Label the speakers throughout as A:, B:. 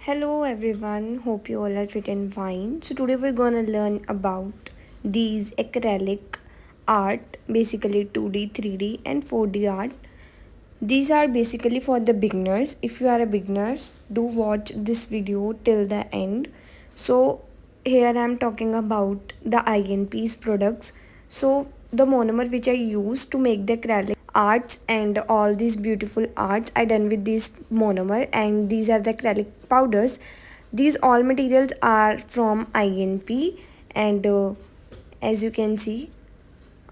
A: Hello everyone, hope you all are fit and fine. So today we're gonna learn about these acrylic art, basically 2D, 3D and 4D art. These are basically for the beginners. If you are a beginner, do watch this video till the end. So here I am talking about the INP's products. So the monomer which I use to make the acrylic arts and all these beautiful arts are done with this monomer, and these are the acrylic powders. These all materials are from INP, and as you can see,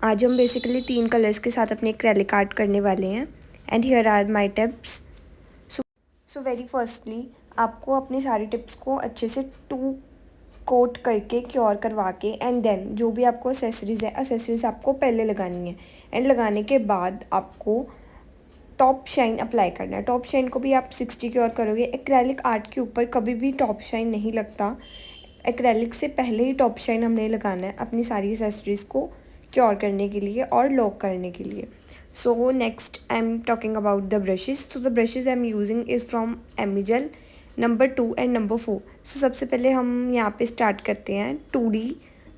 A: आज हम basically 3 colours के साथ अपने acrylic art करने वाले हैं. And here are my tips. So very firstly आपको अपनी सारी टिप्स को अच्छे से 2 कोट करके क्योर करवा के, एंड देन जो भी आपको एसेसरीज आपको पहले लगानी है. एंड लगाने के बाद आपको टॉप शाइन अप्लाई करना है. टॉप शाइन को भी आप 60 क्योर करोगे. एक्रेलिक आर्ट के ऊपर कभी भी टॉप शाइन नहीं लगता. एक्रेलिक से पहले ही टॉप शाइन हमने लगाना है अपनी सारी एसेसरीज को क्योर करने के लिए और लॉक करने के लिए. So next I am talking about the brushes. So the brushes I am using is from Emijel number 2 and number 4. So सबसे पहले हम यहाँ पे स्टार्ट करते हैं 2D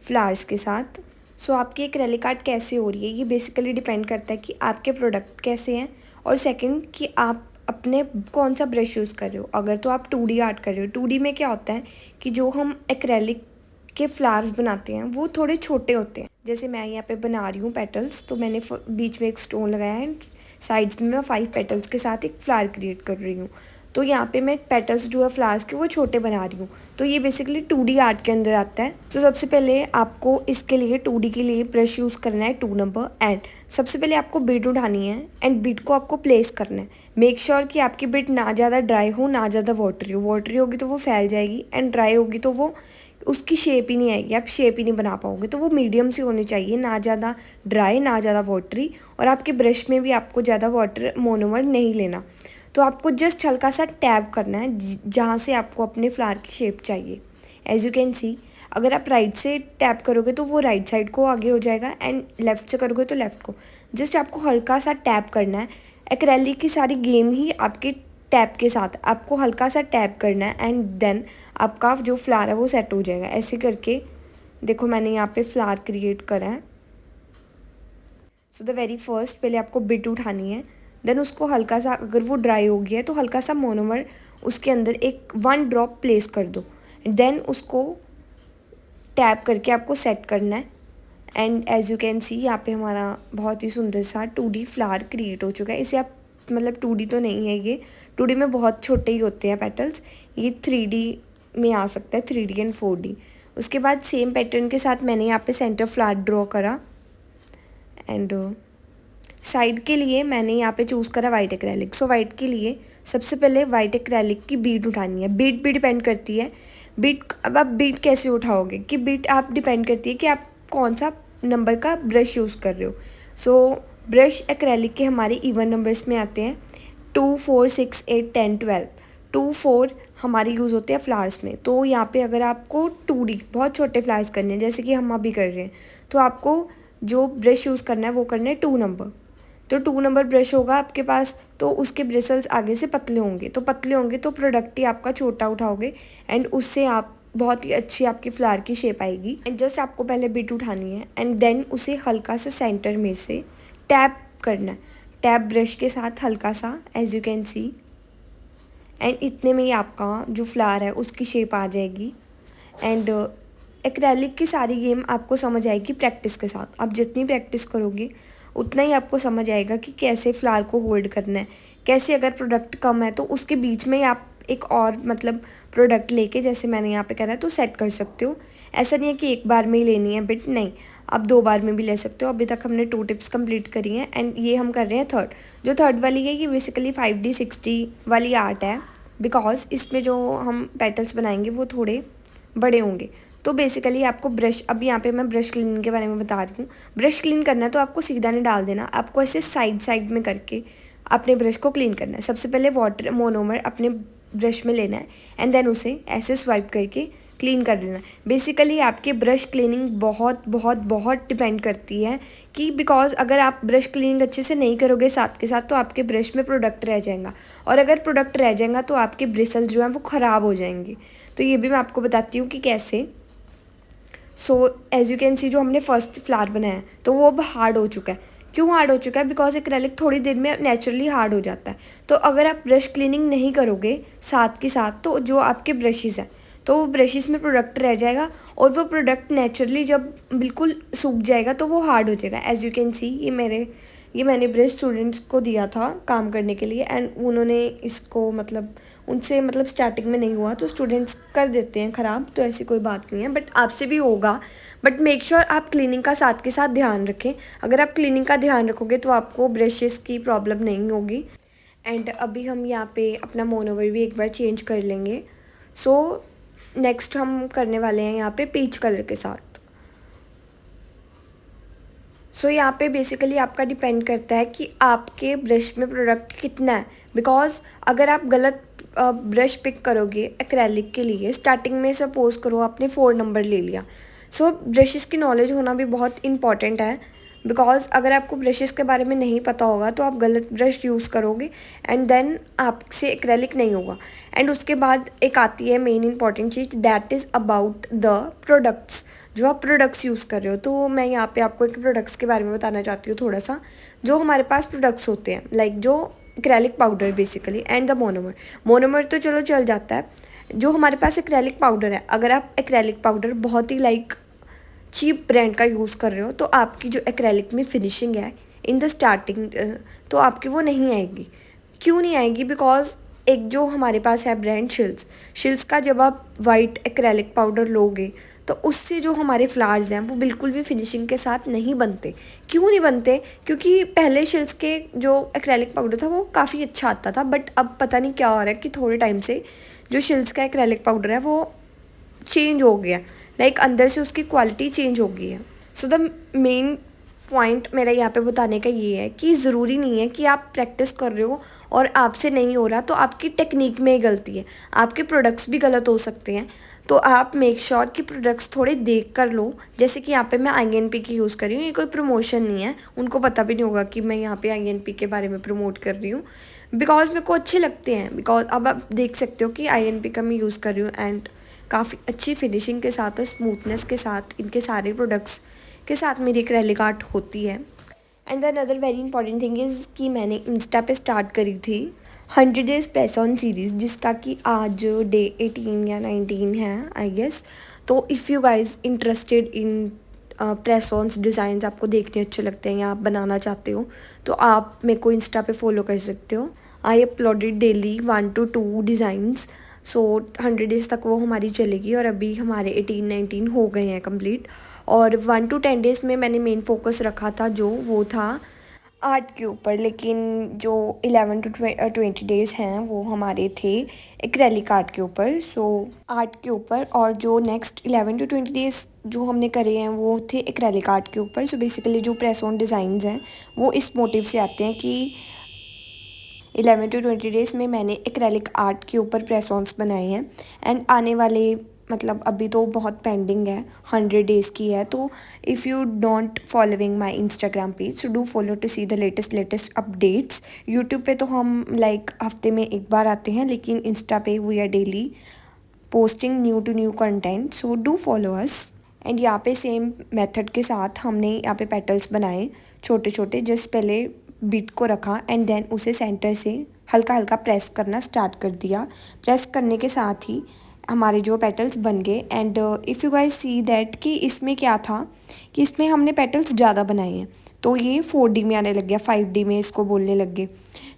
A: फ्लावर्स के साथ. सो आपकी एक्रेलिक आर्ट कैसे हो रही है ये बेसिकली डिपेंड करता है कि आपके प्रोडक्ट कैसे हैं, और सेकंड कि आप अपने कौन सा ब्रश यूज़ कर रहे हो. अगर तो आप 2D आर्ट कर रहे हो, 2D में क्या होता है कि जो हम एक्रेलिक के फ्लावर्स बनाते हैं वो थोड़े छोटे होते हैं. जैसे मैं यहाँ पे बना रही हूँ पेटल्स, तो मैंने बीच में एक स्टोन लगाया है, साइड्स में मैं 5 पेटल्स के साथ एक फ्लावर क्रिएट कर रही हूँ. तो यहाँ पे मैं पेटल्स जो है फ्लावर्स के वो छोटे बना रही हूँ. तो ये बेसिकली 2D आर्ट के अंदर आता है. तो सबसे पहले आपको इसके लिए 2D के लिए ब्रश यूज़ करना है 2 नंबर. एंड सबसे पहले आपको बिट उठानी है एंड बिट को आपको प्लेस करना है. मेक श्योर कि आपकी बिट ना ज़्यादा ड्राई हो ना ज़्यादा वाटरी हो. वाटरी होगी तो वो फैल जाएगी, एंड ड्राई होगी तो वो उसकी शेप ही नहीं आएगी, आप शेप ही नहीं बना पाओगे. तो वो मीडियम सी होनी चाहिए, ना ज़्यादा ड्राई ना ज़्यादा वाटरी. और आपके ब्रश में भी आपको ज़्यादा वाटर मोनोमर नहीं लेना. तो आपको जस्ट हल्का सा टैप करना है जहाँ से आपको अपने फ्लावर की शेप चाहिए. एज यू कैन सी, अगर आप राइट से टैप करोगे तो वो राइट साइड को आगे हो जाएगा, एंड लेफ़्ट से करोगे तो लेफ़्ट को. जस्ट आपको हल्का सा टैप करना है. एक्रेलिक की सारी गेम ही आपके टैप के साथ, आपको हल्का सा टैप करना है एंड देन आपका जो फ्लावर है वो सेट हो जाएगा. ऐसे करके देखो मैंने यहाँ पे फ्लावर क्रिएट करा है. सो द वेरी फर्स्ट पहले आपको बिट उठानी है. देन उसको हल्का सा, अगर वो ड्राई हो गया है तो हल्का सा मोनोमर उसके अंदर एक 1 ड्रॉप प्लेस कर दो. देन उसको टैप करके आपको सेट करना है. And as you can see यहाँ पे हमारा बहुत ही सुंदर सा 2D फ्लावर क्रिएट हो चुका है. इसे आप मतलब 2D तो नहीं है ये, 2D में बहुत छोटे ही होते हैं पेटल्स. ये 3D में आ सकता है, 3D एंड 4D. उसके बाद सेम पैटर्न के साथ मैंने यहाँ पे सेंटर फ्लावर ड्रॉ करा. एंड साइड के लिए मैंने यहाँ पे चूज़ करा वाइट एक्रेलिक. सो वाइट के लिए सबसे पहले वाइट एक्रेलिक की बीट उठानी है. बीट भी डिपेंड करती है. बीट, अब आप बीट कैसे उठाओगे कि बीट आप डिपेंड करती है कि आप कौन सा नंबर का ब्रश यूज़ कर रहे हो. सो ब्रश एक्रेलिक के हमारे इवन नंबर्स में आते हैं 2, 4, 6, 8, 10, 12. 2, 4 हमारे यूज़ होते हैं फ्लावर्स में. तो यहाँ पे अगर आपको 2D बहुत छोटे फ्लावर्स करने हैं जैसे कि हम अभी कर रहे हैं, तो आपको जो ब्रश यूज़ करना है वो करना है 2 नंबर. तो 2 नंबर ब्रश होगा आपके पास, तो उसके ब्रिसल्स आगे से पतले होंगे. तो पतले होंगे तो प्रोडक्ट ही आपका छोटा उठाओगे, एंड उससे आप बहुत ही अच्छी आपकी फ्लावर की शेप आएगी. एंड जस्ट आपको पहले बिट उठानी है एंड देन उसे हल्का सा सेंटर में से टैप करना है. टैप ब्रश के साथ हल्का सा, as you can see. And इतने में ही आपका जो फ्लावर है उसकी शेप आ जाएगी. एंड एक्रेलिक की सारी गेम आपको समझ आएगी प्रैक्टिस के साथ. आप जितनी प्रैक्टिस करोगे उतना ही आपको समझ आएगा कि कैसे फ्लावर को होल्ड करना है. कैसे अगर प्रोडक्ट कम है तो उसके बीच में आप एक और मतलब प्रोडक्ट लेके, जैसे मैंने यहाँ पे करा है, तो सेट कर सकते हो. ऐसा नहीं है कि एक बार में ही लेनी है बिट, नहीं, आप 2 बार में भी ले सकते हो. अभी तक हमने 2 टिप्स कंप्लीट करी हैं, एंड ये हम कर रहे हैं थर्ड. जो थर्ड वाली है ये बेसिकली 5D 60 वाली आर्ट है, बिकॉज इसमें जो हम पेटल्स बनाएंगे वो थोड़े बड़े होंगे. तो बेसिकली आपको ब्रश, अब यहाँ पे मैं ब्रश क्लीन के बारे में बता रही हूँ. ब्रश क्लीन करना है तो आपको सीधा नहीं डाल देना, आपको ऐसे साइड साइड में करके अपने ब्रश को क्लीन करना है. सबसे पहले वाटर मोनोमर अपने ब्रश में लेना है, एंड देन उसे ऐसे स्वाइप करके क्लीन कर लेना। बेसिकली आपके ब्रश क्लीनिंग बहुत बहुत बहुत डिपेंड करती है कि बिकॉज अगर आप ब्रश क्लीनिंग अच्छे से नहीं करोगे साथ के साथ तो आपके ब्रश में प्रोडक्ट रह जाएगा, और अगर प्रोडक्ट रह जाएगा तो आपके ब्रिसल्स जो हैं वो ख़राब हो जाएंगे। तो ये भी मैं आपको बताती हूँ कि कैसे। So as you can see, जो हमने फर्स्ट फ्लावर बनाया है तो वो अब हार्ड हो चुका है। क्यों हार्ड हो चुका है? बिकॉज एक्रेलिक थोड़ी देर में नेचुरली हार्ड हो जाता है। तो अगर आप ब्रश क्लीनिंग नहीं करोगे साथ के साथ तो जो आपके ब्रशेज़ हैं तो वो ब्रशेज़ में प्रोडक्ट रह जाएगा, और वो प्रोडक्ट नेचुरली जब बिल्कुल सूख जाएगा तो वो हार्ड हो जाएगा। एज यू कैन सी, ये मैंने ब्रश स्टूडेंट्स को दिया था काम करने के लिए, एंड उन्होंने इसको मतलब उनसे मतलब स्टार्टिंग में नहीं हुआ, तो स्टूडेंट्स कर देते हैं ख़राब, तो ऐसी कोई बात नहीं है, बट आपसे भी होगा। बट मेक श्योर आप क्लीनिंग का साथ के साथ ध्यान रखें। अगर आप क्लीनिंग का ध्यान रखोगे तो आपको ब्रशेस की प्रॉब्लम नहीं होगी। एंड अभी हम यहाँ पे अपना मोनोवर भी एक बार चेंज कर लेंगे। सो नेक्स्ट हम करने वाले हैं यहाँ पे पीच कलर के साथ। सो यहाँ पे बेसिकली आपका डिपेंड करता है कि आपके ब्रश में प्रोडक्ट कितना है। बिकॉज अगर आप गलत ब्रश पिक करोगे एक्रेलिक के लिए स्टार्टिंग में, सपोज करो आपने 4 नंबर ले लिया। सो ब्रशेस की नॉलेज होना भी बहुत इंपॉर्टेंट है। बिकॉज अगर आपको ब्रशेस के बारे में नहीं पता होगा तो आप गलत ब्रश यूज़ करोगे एंड देन आपसे एक्रेलिक नहीं होगा। एंड उसके बाद एक आती है main important cheese, that is about the products. जो आप प्रोडक्ट्स यूज़ कर रहे हो, तो मैं यहाँ पे आपको एक प्रोडक्ट्स के बारे में बताना चाहती हूँ थोड़ा सा। जो हमारे पास प्रोडक्ट्स होते हैं लाइक जो acrylic powder basically and the monomer तो चलो चल जाता है। जो हमारे पास एक्रेलिक पाउडर है, अगर आप एक्रेलिक पाउडर बहुत ही लाइक चीप ब्रांड का यूज़ कर रहे हो तो आपकी जो एक्रेलिक में फिनिशिंग है इन द स्टार्टिंग तो आपकी वो नहीं आएगी। क्यों नहीं आएगी? बिकॉज एक जो हमारे पास है ब्रांड शिल्स का, जब आप वाइट एक्रेलिक पाउडर लोगे तो उससे जो हमारे फ्लावर्स हैं वो बिल्कुल भी फिनिशिंग के साथ नहीं बनते। क्यों नहीं बनते? क्योंकि पहले शिल्स के जो एक्रेलिक पाउडर था वो काफ़ी अच्छा आता था, बट अब पता नहीं क्या हो रहा है कि थोड़े टाइम से जो शिल्स का एक्रेलिक पाउडर है वो चेंज हो गया, लाइक अंदर से उसकी क्वालिटी चेंज हो गई है। सो द मेन पॉइंट मेरा यहाँ पे बताने का ये है कि ज़रूरी नहीं है कि आप प्रैक्टिस कर रहे हो और आपसे नहीं हो रहा तो आपकी टेक्निक में ही गलती है, आपके प्रोडक्ट्स भी गलत हो सकते हैं। तो आप मेक श्योर कि प्रोडक्ट्स थोड़े देख कर लो। जैसे कि यहाँ पे मैं INP की यूज़ कर रही हूँ, ये कोई प्रमोशन नहीं है, उनको पता भी नहीं होगा कि मैं यहाँ पे INP के बारे में प्रमोट कर रही हूँ, बिकॉज मेरे को अच्छे लगते हैं। बिकॉज अब आप देख सकते हो कि INP का मैं यूज़ कर रही हूँ एंड काफ़ी अच्छी फिनिशिंग के साथ और स्मूथनेस के साथ इनके सारे प्रोडक्ट्स के साथ मेरी एक्रेलिक आर्ट होती है। And the another very important thing is कि मैंने इंस्टा पे स्टार्ट करी थी 100 डेज़ प्रेस ऑन सीरीज़, जिसका कि आज डे 18 या 19 है आई गेस। तो if you guys interested in press ons designs, आपको देखने अच्छे लगते हैं या आप बनाना चाहते हो तो आप मेरे को इंस्टा पे फॉलो कर सकते हो। I uploaded daily 1 to 2 designs. So 100 days तक वो हमारी चलेगी और अभी हमारे 18-19 हो गए हैं कंप्लीट। और 1 to 10 डेज़ में मैंने मेन फोकस रखा था जो वो था आर्ट के ऊपर, लेकिन जो 11 to 20 डेज़ हैं वो हमारे थे एक्रेलिक आर्ट के ऊपर। सो आर्ट के ऊपर, और जो नेक्स्ट 11 to 20 डेज़ जो हमने करे हैं वो थे एक्रेलिक आर्ट के ऊपर। सो बेसिकली जो प्रेस ऑन डिज़ाइंस हैं वो इस मोटिव से आते हैं कि 11 to 20 डेज़ में मैंने एक्रेलिक आर्ट के ऊपर प्रेस ऑन्स बनाए हैं। एंड आने वाले मतलब अभी तो बहुत पेंडिंग है, 100 डेज़ की है। तो if you don't following my Instagram page so do follow to see the latest updates. YouTube पे तो हम लाइक हफ्ते में एक बार आते हैं, लेकिन इंस्टा पे we are daily posting new content, so do follow us. And यहाँ पे सेम मेथड के साथ हमने यहाँ पे पेटल्स बनाए छोटे छोटे। जस्ट पहले बीट को रखा एंड देन उसे सेंटर से हल्का हल्का प्रेस करना स्टार्ट कर दिया। प्रेस करने के साथ ही हमारे जो पेटल्स बन गए। And if you guys see that कि इसमें क्या था कि इसमें हमने पेटल्स ज़्यादा बनाए हैं तो ये 4D में आने लग गया, 5D में इसको बोलने लग गए।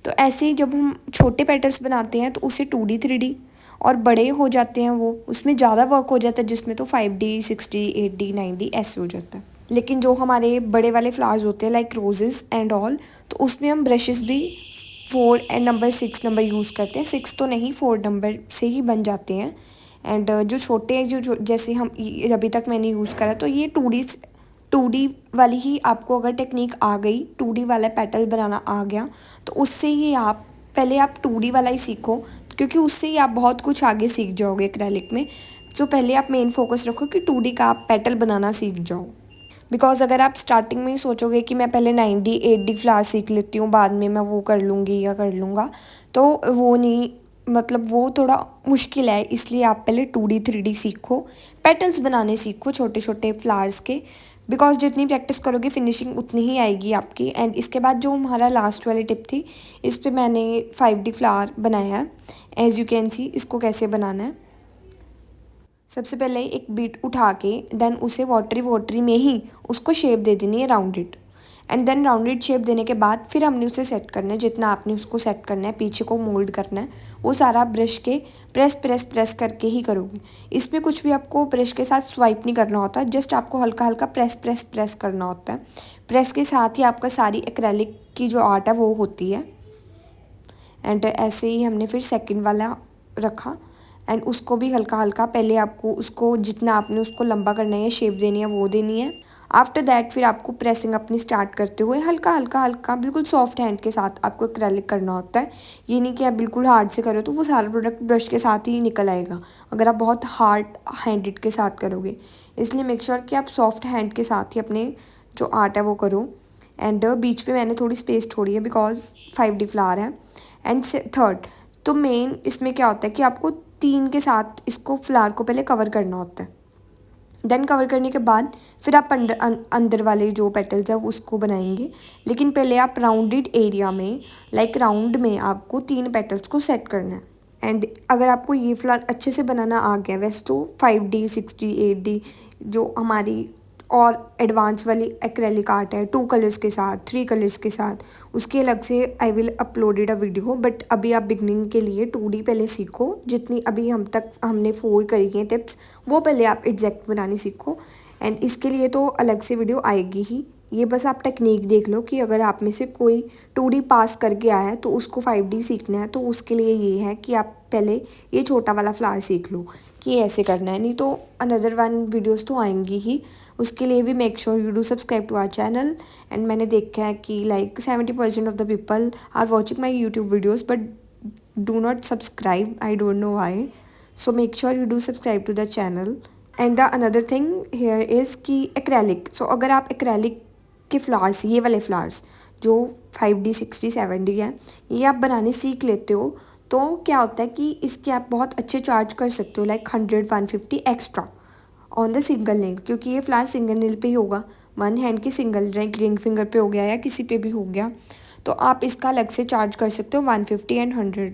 A: तो ऐसे ही जब हम छोटे पेटल्स बनाते हैं तो उसे 2D 3D, और बड़े हो जाते हैं वो उसमें ज़्यादा वर्क हो जाता है, जिसमें तो 5D 6D 8D 9D ऐसे हो जाता है। लेकिन जो हमारे बड़े वाले फ्लावर्स होते हैं लाइक रोजेस एंड ऑल, तो उसमें हम ब्रशेस भी 4 एंड नंबर 6 नंबर यूज़ करते हैं। 6 तो नहीं, 4 नंबर से ही बन जाते हैं। एंड जो छोटे हैं जो जैसे हम अभी तक मैंने यूज़ करा, तो ये 2D वाली ही आपको अगर टेक्निक आ गई, 2D वाला पेटल बनाना आ गया तो उससे ही आप पहले आप 2D वाला ही सीखो, क्योंकि उससे ही आप बहुत कुछ आगे सीख जाओगे एक्रेलिक में। सो पहले आप मेन फोकस रखो कि 2D का आप पेटल बनाना सीख जाओ। बिकॉज अगर आप स्टार्टिंग में ही सोचोगे कि मैं पहले 9D 8D फ्लावर सीख लेती हूँ, बाद में मैं वो कर लूँगी या कर लूँगा, तो वो नहीं, मतलब वो थोड़ा मुश्किल है। इसलिए आप पहले 2D 3D सीखो, पेटल्स बनाने सीखो छोटे छोटे फ्लावर्स के। बिकॉज जितनी प्रैक्टिस करोगे फिनिशिंग उतनी ही आएगी आपकी। एंड इसके बाद जो हमारा लास्ट वाली टिप थी, इस पर मैंने 5D फ्लावर बनाया है। एज यू कैन सी इसको कैसे बनाना है। सबसे पहले एक बीट उठा के देन उसे वाटरी में ही उसको शेप दे देनी है rounded. And then rounded shape देने के बाद फिर हमने उसे सेट करना है, जितना आपने उसको सेट करना है, पीछे को मोल्ड करना है, वो सारा ब्रश के प्रेस प्रेस प्रेस करके ही करोगे। इसमें कुछ भी आपको ब्रश के साथ स्वाइप नहीं करना होता, जस्ट आपको हल्का हल्का प्रेस प्रेस प्रेस करना होता है। प्रेस के साथ ही आपका सारी एक्रेलिक की जो आर्ट है वो होती है। एंड ऐसे ही हमने फिर सेकंड वाला रखा एंड उसको भी हल्का हल्का, पहले आपको उसको जितना आपने उसको लंबा करना है, शेप देनी है, वो देनी है। आफ्टर दैट फिर आपको प्रेसिंग अपनी स्टार्ट करते हुए हल्का हल्का हल्का बिल्कुल सॉफ्ट हैंड के साथ आपको एक्रेलिक करना होता है। ये नहीं कि आप बिल्कुल हार्ड से करो तो वो सारा प्रोडक्ट ब्रश के साथ ही निकल आएगा अगर आप बहुत हार्ड हैंडेड के साथ करोगे। इसलिए मेक श्योर कि आप सॉफ्ट हैंड के साथ ही अपने जो आर्ट है वो करो। एंड बीच पे मैंने थोड़ी स्पेस छोड़ी है बिकॉज 5D फ्लावर है। एंड थर्ड, तो मेन इसमें क्या होता है कि आपको 3 के साथ इसको फ्लावर को पहले कवर करना होता है। देन कवर करने के बाद फिर आप अंदर वाले जो पेटल्स है उसको बनाएंगे। लेकिन पहले आप राउंडेड एरिया में, लाइक राउंड में आपको 3 पेटल्स को सेट करना है। एंड अगर आपको ये फ्लावर अच्छे से बनाना आ गया, वैसे तो 5D 6D 8D जो हमारी और एडवांस वाली एक्रेलिक आर्ट है 2 कलर्स के साथ, 3 कलर्स के साथ, उसके अलग से I will uploaded a video. But अभी आप बिगनिंग के लिए 2D पहले सीखो। जितनी अभी हमने 4 करी हैं टिप्स, वो पहले आप एग्जैक्ट बनानी सीखो। एंड इसके लिए तो अलग से वीडियो आएगी ही। ये बस आप टेक्निक देख लो कि अगर आप में से कोई 2D पास करके आया है तो उसको 5D सीखना है, तो उसके लिए ये है कि आप पहले ये छोटा वाला फ्लावर सीख लो कि ऐसे करना है। नहीं तो अनदर वन वीडियोस तो आएंगी ही। उसके लिए भी make sure you do subscribe to our channel. And मैंने देखा है कि like 70% of the people are watching my YouTube videos but do not subscribe, I don't know why. So make sure you do subscribe to the channel. And the another thing here is कि acrylic. सो अगर आप acrylic के flowers, ये वाले flowers जो 5D 6D 7D है, ये आप बनाने सीख लेते हो, तो क्या होता है कि इसके आप बहुत अच्छे चार्ज कर सकते हो, like 100 150 extra on the single nail, क्योंकि ये फ्लावर सिंगल नेल पे ही होगा। वन हैंड की सिंगल रिंग फिंगर पे हो गया या किसी पे भी हो गया, तो आप इसका अलग से चार्ज कर सकते हो 150 एंड 100।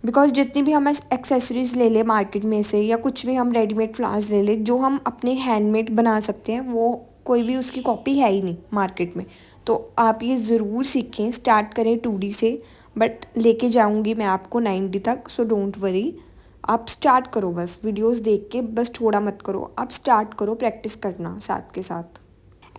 A: बिकॉज जितनी भी हम एक्सेसरीज ले लें मार्केट में से, या कुछ भी हम रेडीमेड फ्लावर्स ले लें जो हम अपने हैंडमेड बना सकते हैं, वो कोई भी उसकी कॉपी है ही नहीं मार्केट में। तो आप ये ज़रूर सीखें, स्टार्ट करें 2D से, बट लेके जाऊंगी मैं आपको 9D तक, सो डोंट वरी। आप स्टार्ट करो, बस वीडियोस देख के बस थोड़ा मत करो, आप स्टार्ट करो प्रैक्टिस करना साथ के साथ।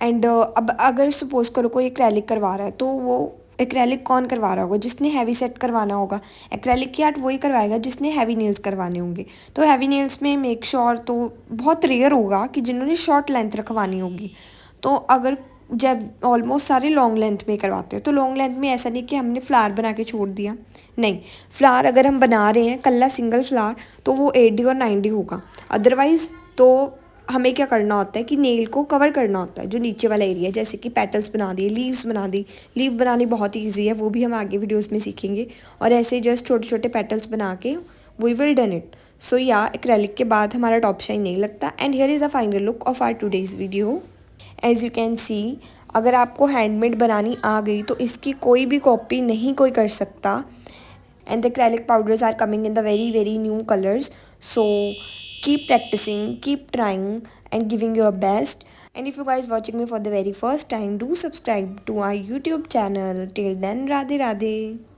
A: एंड अब अगर सपोज करो कोई एक्रेलिक करवा रहा है, तो वो एक्रेलिक कौन करवा रहा होगा? जिसने हैवी सेट करवाना होगा। एक्रेलिक की आर्ट वही करवाएगा जिसने हैवी नेल्स करवाने होंगे। तो हैवी नेल्स में मेक श्योर तो बहुत रेयर होगा कि जिन्होंने शॉर्ट लेंथ रखवानी होगी। तो अगर जब ऑलमोस्ट सारे लॉन्ग लेंथ में करवाते हैं, तो लॉन्ग लेंथ में ऐसा नहीं कि हमने फ्लावर बना के छोड़ दिया, नहीं। फ्लावर अगर हम बना रहे हैं कल्ला सिंगल फ्लावर, तो वो 8D और 9D होगा। अदरवाइज़ तो हमें क्या करना होता है कि नेल को कवर करना होता है, जो नीचे वाला एरिया, जैसे कि पेटल्स बना दिए, लीव्स बना दी। लीव बनानी बहुत ईजी है, वो भी हम आगे वीडियोस में सीखेंगे। और ऐसे जस्ट छोटे छोटे पेटल्स बना के we will done it. So या एक्रेलिक के बाद हमारा टॉप शाइन नहीं लगता। And here is a final look of our today's video. As you can see, अगर आपको हैंडमेड बनानी आ गई तो इसकी कोई भी कॉपी नहीं कोई कर सकता। And the acrylic powders are coming in the very new colors, so keep practicing, keep trying and giving your best. And if you guys watching me for the very first time, do subscribe to our YouTube channel. Till then, Radhe Radhe.